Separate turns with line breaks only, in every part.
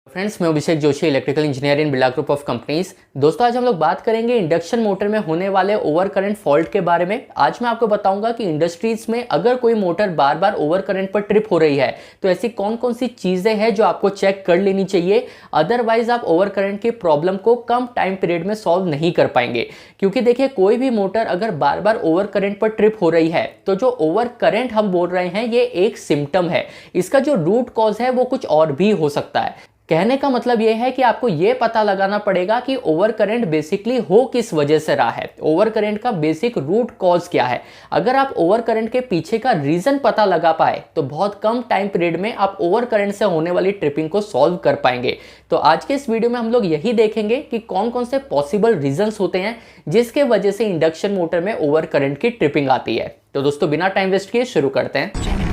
Friends, मैं Abhishek Joshi, electrical engineer in Birla group of companies. दोस्तों, आज हम लोग बात करेंगे इंडक्शन मोटर में होने वाले ओवर करंट फॉल्ट के बारे में। आज मैं आपको बताऊंगा कि इंडस्ट्रीज में अगर कोई मोटर बार बार ओवर करंट पर ट्रिप हो रही है तो ऐसी कौन कौन सी चीजें हैं जो आपको चेक कर लेनी चाहिए, अदरवाइज आप ओवर करंट की प्रॉब्लम को कम टाइम पीरियड में सॉल्व नहीं कर पाएंगे। क्योंकि देखिए, कोई भी मोटर अगर बार बार ओवर करंट पर ट्रिप हो रही है तो जो ओवर करंट हम बोल रहे हैं ये एक सिम्टम है। इसका जो रूट कॉज है वो कुछ और भी हो सकता है। कहने का मतलब यह है कि आपको यह पता लगाना पड़ेगा कि ओवर करंट बेसिकली हो किस वजह से रहा है, ओवर करंट का बेसिक रूट कॉज क्या है। अगर आप ओवर करंट के पीछे का रीजन पता लगा पाए तो बहुत कम टाइम पीरियड में आप ओवर करंट से होने वाली ट्रिपिंग को सॉल्व कर पाएंगे। तो आज के इस वीडियो में हम लोग यही देखेंगे कि कौन कौन से पॉसिबल रीजंस होते हैं जिसके वजह से इंडक्शन मोटर में ओवर करंट की ट्रिपिंग आती है। तो दोस्तों, बिना टाइम वेस्ट किए शुरू करते हैं।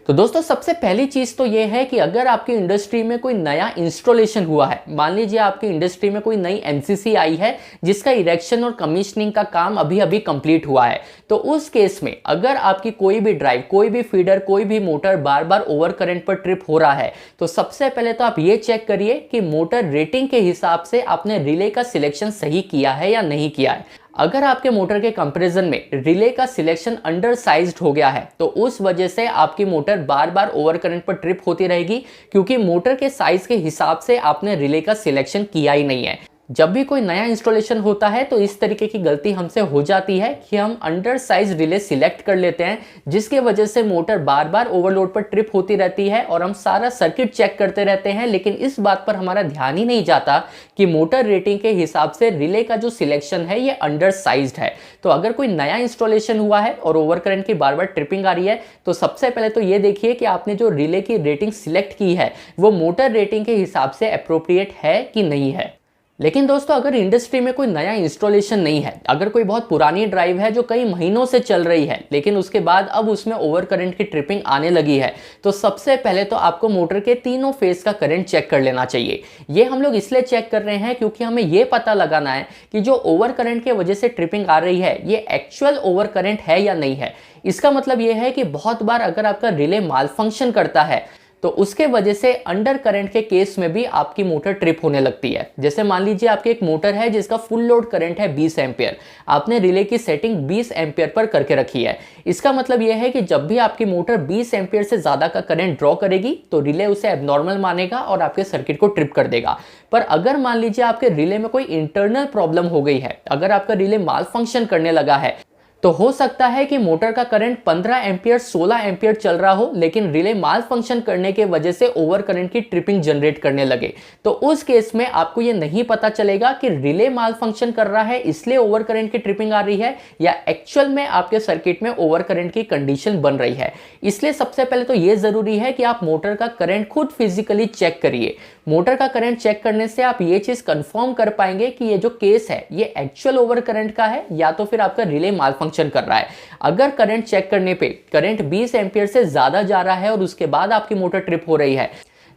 तो दोस्तों, सबसे पहली चीज तो यह है कि अगर आपकी इंडस्ट्री में कोई नया इंस्टॉलेशन हुआ है, मान लीजिए आपकी इंडस्ट्री में कोई नई एमसीसी आई है जिसका इरेक्शन और कमीशनिंग का काम अभी अभी कंप्लीट हुआ है, तो उस केस में अगर आपकी कोई भी ड्राइव, कोई भी फीडर, कोई भी मोटर बार बार ओवर करंट पर ट्रिप हो रहा है तो सबसे पहले तो आप ये चेक करिए कि मोटर रेटिंग के हिसाब से आपने रिले का सिलेक्शन सही किया है या नहीं किया है। अगर आपके मोटर के कंपैरिजन में रिले का सिलेक्शन अंडर साइज्ड हो गया है तो उस वजह से आपकी मोटर बार बार ओवर करंट पर ट्रिप होती रहेगी, क्योंकि मोटर के साइज के हिसाब से आपने रिले का सिलेक्शन किया ही नहीं है। जब भी कोई नया इंस्टॉलेशन होता है तो इस तरीके की गलती हमसे हो जाती है कि हम अंडर साइज रिले सिलेक्ट कर लेते हैं, जिसके वजह से मोटर बार बार ओवरलोड पर ट्रिप होती रहती है और हम सारा सर्किट चेक करते रहते हैं, लेकिन इस बात पर हमारा ध्यान ही नहीं जाता कि मोटर रेटिंग के हिसाब से रिले का जो सिलेक्शन है ये अंडर साइज्ड है। तो अगर कोई नया इंस्टॉलेशन हुआ है और ओवर करंट की बार बार ट्रिपिंग आ रही है तो सबसे पहले तो ये देखिए कि आपने जो रिले की रेटिंग सिलेक्ट की है वो मोटर रेटिंग के हिसाब से अप्रोप्रिएट है कि नहीं है। लेकिन दोस्तों, अगर इंडस्ट्री में कोई नया इंस्टॉलेशन नहीं है, अगर कोई बहुत पुरानी ड्राइव है जो कई महीनों से चल रही है लेकिन उसके बाद अब उसमें ओवर करंट की ट्रिपिंग आने लगी है, तो सबसे पहले तो आपको मोटर के तीनों फेज का करंट चेक कर लेना चाहिए। ये हम लोग इसलिए चेक कर रहे हैं क्योंकि हमें ये पता लगाना है कि जो ओवर करंट की वजह से ट्रिपिंग आ रही है ये एक्चुअल ओवर करंट है या नहीं है। इसका मतलब ये है कि बहुत बार अगर आपका रिले माल फंक्शन करता है तो उसके वजह से अंडर करंट के केस में भी आपकी मोटर ट्रिप होने लगती है। जैसे मान लीजिए आपकी एक मोटर है जिसका फुल लोड करंट है 20 एम्पियर, आपने रिले की सेटिंग 20 एम्पियर पर करके रखी है। इसका मतलब यह है कि जब भी आपकी मोटर 20 एम्पियर से ज्यादा का करंट ड्रॉ करेगी तो रिले उसे एबनॉर्मल मानेगा और आपके सर्किट को ट्रिप कर देगा। पर अगर मान लीजिए आपके रिले में कोई इंटरनल प्रॉब्लम हो गई है, अगर आपका रिले माल फंक्शन करने लगा है, तो हो सकता है कि मोटर का करंट 15 एम्पियर 16 एम्पियर चल रहा हो लेकिन रिले माल फंक्शन करने के वजह से ओवर करंट की ट्रिपिंग जनरेट करने लगे। तो उस केस में आपको ये नहीं पता चलेगा कि रिले माल फंक्शन कर रहा है इसलिए ओवर करंट की ट्रिपिंग आ रही है या एक्चुअल में आपके सर्किट में ओवर करंट की कंडीशन बन रही है। इसलिए सबसे पहले तो ये जरूरी है कि आप मोटर का करंट खुद फिजिकली चेक करिए। मोटर का करंट चेक करने से आप ये चीज कंफर्म कर पाएंगे कि ये जो केस है ये एक्चुअल ओवर करंट का है या तो फिर आपका रिले माल फंक्शन कर रहा है। अगर करंट चेक करने पे करंट 20 एम्पियर से ज्यादा जा रहा है और उसके बाद आपकी मोटर ट्रिप हो रही है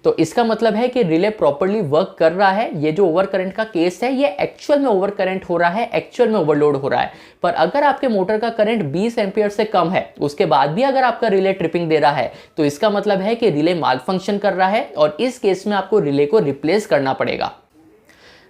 तो इसका मतलब है कि रिले प्रॉपर्ली वर्क कर रहा है। ये जो ओवर करंट का केस है ये एक्चुअल में ओवर करंट हो रहा है, एक्चुअल में ओवरलोड हो रहा है। पर अगर आपके मोटर का करंट 20 एम्पियर से कम है उसके बाद भी अगर आपका रिले ट्रिपिंग दे रहा है तो इसका मतलब है कि रिले माल फंक्शन कर रहा है और इस केस में आपको रिले को रिप्लेस करना पड़ेगा।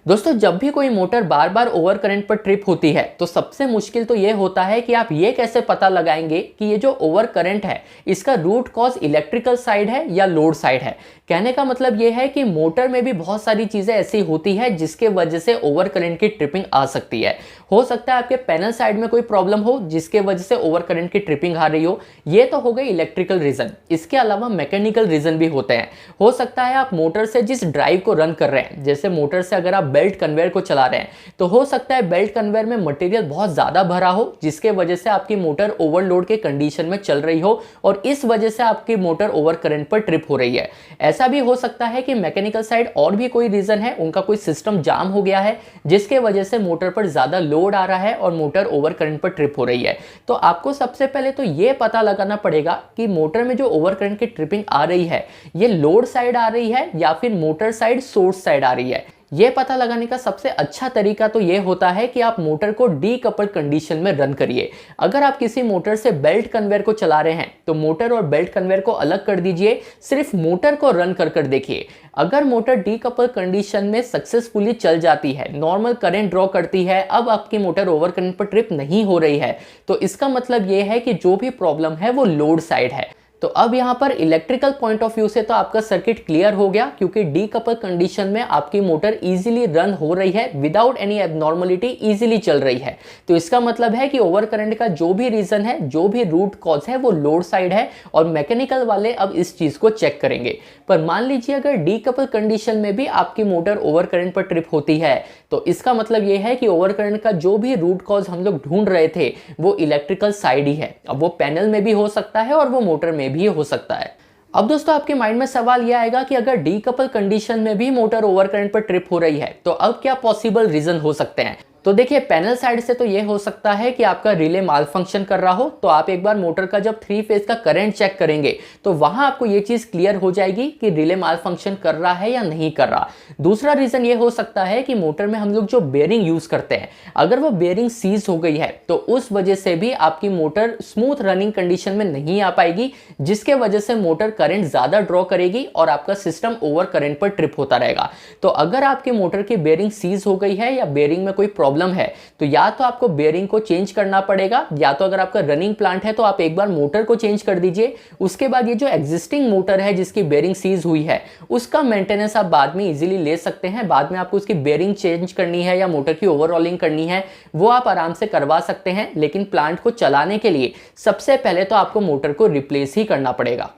दोस्तों, जब भी कोई मोटर बार बार ओवर करंट पर ट्रिप होती है तो सबसे मुश्किल तो यह होता है कि आप ये कैसे पता लगाएंगे कि ये जो ओवर करंट है इसका रूट कॉज इलेक्ट्रिकल साइड है या लोड साइड है। कहने का मतलब यह है कि मोटर में भी बहुत सारी चीजें ऐसी होती है जिसके वजह से ओवर करंट की ट्रिपिंग आ सकती है। हो सकता है आपके पैनल साइड में कोई प्रॉब्लम हो जिसके वजह से ओवर करंट की ट्रिपिंग आ रही हो, ये तो हो गई इलेक्ट्रिकल रीजन। इसके अलावा मैकेनिकल रीजन भी होते हैं। हो सकता है आप मोटर से जिस ड्राइव को रन कर रहे हैं, जैसे मोटर से अगर आप बेल्ट कन्वेयर को चला रहे हैं तो हो सकता है बेल्ट कन्वेयर में मटेरियल बहुत ज्यादा भरा हो जिसके वजह से आपकी मोटर ओवरलोड के कंडीशन में चल रही हो और इस वजह से आपकी मोटर ओवर करंट पर ट्रिप हो रही है। ऐसा भी हो सकता है कि मैकेनिकल साइड और भी कोई रीजन है, उनका कोई सिस्टम जाम हो गया है जिसके वजह से मोटर पर ज्यादा लोड आ रहा है और मोटर ओवर करंट पर ट्रिप हो रही है। तो आपको सबसे पहले तो यह पता लगाना पड़ेगा कि मोटर में जो ओवर करंट की ट्रिपिंग आ रही है ये लोड साइड आ रही है या फिर मोटर साइड सोर्स साइड आ रही है। ये पता लगाने का सबसे अच्छा तरीका तो ये होता है कि आप मोटर को डीकपल्ड कंडीशन में रन करिए। अगर आप किसी मोटर से बेल्ट कन्वेयर को चला रहे हैं तो मोटर और बेल्ट कन्वेयर को अलग कर दीजिए, सिर्फ मोटर को रन कर देखिए। अगर मोटर डीकपल्ड कंडीशन में सक्सेसफुली चल जाती है, नॉर्मल करंट ड्रॉ करती है, अब आपकी मोटर ओवर करंट पर ट्रिप नहीं हो रही है, तो इसका मतलब ये है कि जो भी प्रॉब्लम है वो लोड साइड है। तो अब यहाँ पर इलेक्ट्रिकल पॉइंट ऑफ व्यू से तो आपका सर्किट क्लियर हो गया, क्योंकि डीकपल कंडीशन में आपकी मोटर इजीली रन हो रही है, विदाउट एनी एबनॉर्मलिटी इजीली चल रही है। तो इसका मतलब है कि ओवर करंट का जो भी रीजन है, जो भी रूट कॉज है, वो लोड साइड है और मैकेनिकल वाले अब इस चीज को चेक करेंगे। पर मान लीजिए अगर डीकपल कंडीशन में भी आपकी मोटर ओवर करंट पर ट्रिप होती है, तो इसका मतलब यह है कि ओवर करंट का जो भी रूट कॉज हम लोग ढूंढ रहे थे वो इलेक्ट्रिकल साइड ही है। अब वो पैनल में भी हो सकता है और वो मोटर में भी हो सकता है। अब दोस्तों आपके माइंड में सवाल यह आएगा कि अगर डीकपल कंडीशन में भी मोटर ओवर करंट पर ट्रिप हो रही है तो अब क्या पॉसिबल रीजन हो सकते हैं। तो देखिए, पैनल साइड से तो ये हो सकता है कि आपका रिले माल फंक्शन कर रहा हो, तो आप एक बार मोटर का जब 3 फेज का करंट चेक करेंगे तो वहां आपको ये चीज क्लियर हो जाएगी कि रिले माल फंक्शन कर रहा है या नहीं कर रहा। दूसरा रीजन ये हो सकता है कि मोटर में हम लोग जो बेयरिंग यूज करते हैं, अगर वो बेयरिंग सीज हो गई है तो उस वजह से भी आपकी मोटर स्मूथ रनिंग कंडीशन में नहीं आ पाएगी, जिसके वजह से मोटर करंट ज्यादा ड्रॉ करेगी और आपका सिस्टम ओवर करंट पर ट्रिप होता रहेगा। तो अगर आपकी मोटर की बेयरिंग सीज हो गई है या बेयरिंग में कोई प्रॉब्लम है, तो या तो आपको बेयरिंग को चेंज करना पड़ेगा, या तो अगर आपका रनिंग प्लांट है तो आप एक बार मोटर को चेंज कर दीजिए। उसके बाद ये जो एग्जिस्टिंग मोटर है जिसकी बेयरिंग सीज हुई है, उसका मेंटेनेंस आप बाद में इजीली ले सकते हैं। बाद में आपको उसकी बेयरिंग चेंज करनी है या मोटर की ओवरऑलिंग करनी है, वो आप आराम से करवा सकते हैं। लेकिन प्लांट को चलाने के लिए सबसे पहले तो आपको मोटर को रिप्लेस ही करना पड़ेगा।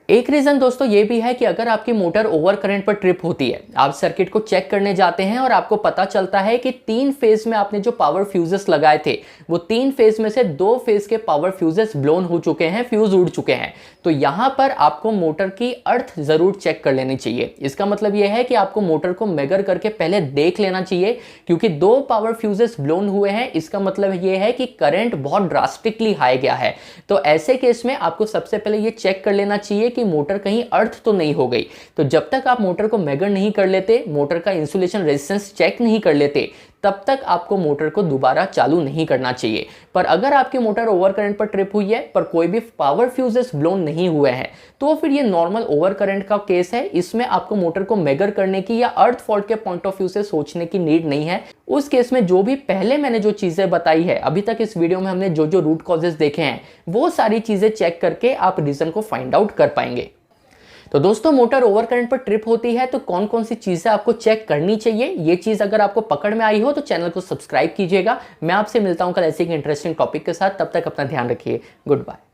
एक रीजन दोस्तों ये भी है कि अगर आपकी मोटर ओवर करंट पर ट्रिप होती है, आप सर्किट को चेक करने जाते हैं और आपको पता चलता है कि 3 फेज में आपने जो पावर फ्यूजेस लगाए थे, वो 3 फेज में से 2 फेज के पावर फ्यूजेस ब्लोन हो चुके हैं, फ्यूज उड़ चुके हैं। तो यहां पर आपको मोटर की अर्थ जरूर चेक कर लेनी चाहिए। इसका मतलब यह है कि आपको मोटर को मेजर करके पहले देख लेना चाहिए, क्योंकि 2 पावर फ्यूजेस ब्लोन हुए हैं, इसका मतलब यह है कि करंट बहुत ड्रास्टिकली हाई गया है। तो ऐसे केस में आपको सबसे पहले यह चेक कर लेना चाहिए कि मोटर कहीं अर्थ तो नहीं हो गई। तो जब तक आप मोटर को मेजर नहीं कर लेते, मोटर का इंसुलेशन रेजिस्टेंस चेक नहीं कर लेते, तब तक आपको मोटर को दोबारा चालू नहीं करना चाहिए। पर अगर आपकी मोटर ओवर करंट पर ट्रिप हुई है पर कोई भी पावर फ्यूजेस ब्लोन नहीं हुए हैं, तो फिर ये नॉर्मल ओवर करंट का केस है। इसमें आपको मोटर को मेजर करने की या अर्थ फॉल्ट के पॉइंट ऑफ व्यू से सोचने की नीड नहीं है। उस केस में जो भी पहले मैंने जो चीजें बताई है, अभी तक इस वीडियो में हमने जो जो रूट कॉजेस देखे हैं, वो सारी चीजें चेक करके आप रीजन को फाइंड आउट कर पाएंगे। तो दोस्तों, मोटर ओवर करंट पर ट्रिप होती है तो कौन कौन सी चीजें आपको चेक करनी चाहिए, ये चीज अगर आपको पकड़ में आई हो तो चैनल को सब्सक्राइब कीजिएगा। मैं आपसे मिलता हूं कल ऐसे एक इंटरेस्टिंग टॉपिक के साथ। तब तक अपना ध्यान रखिए। Good bye.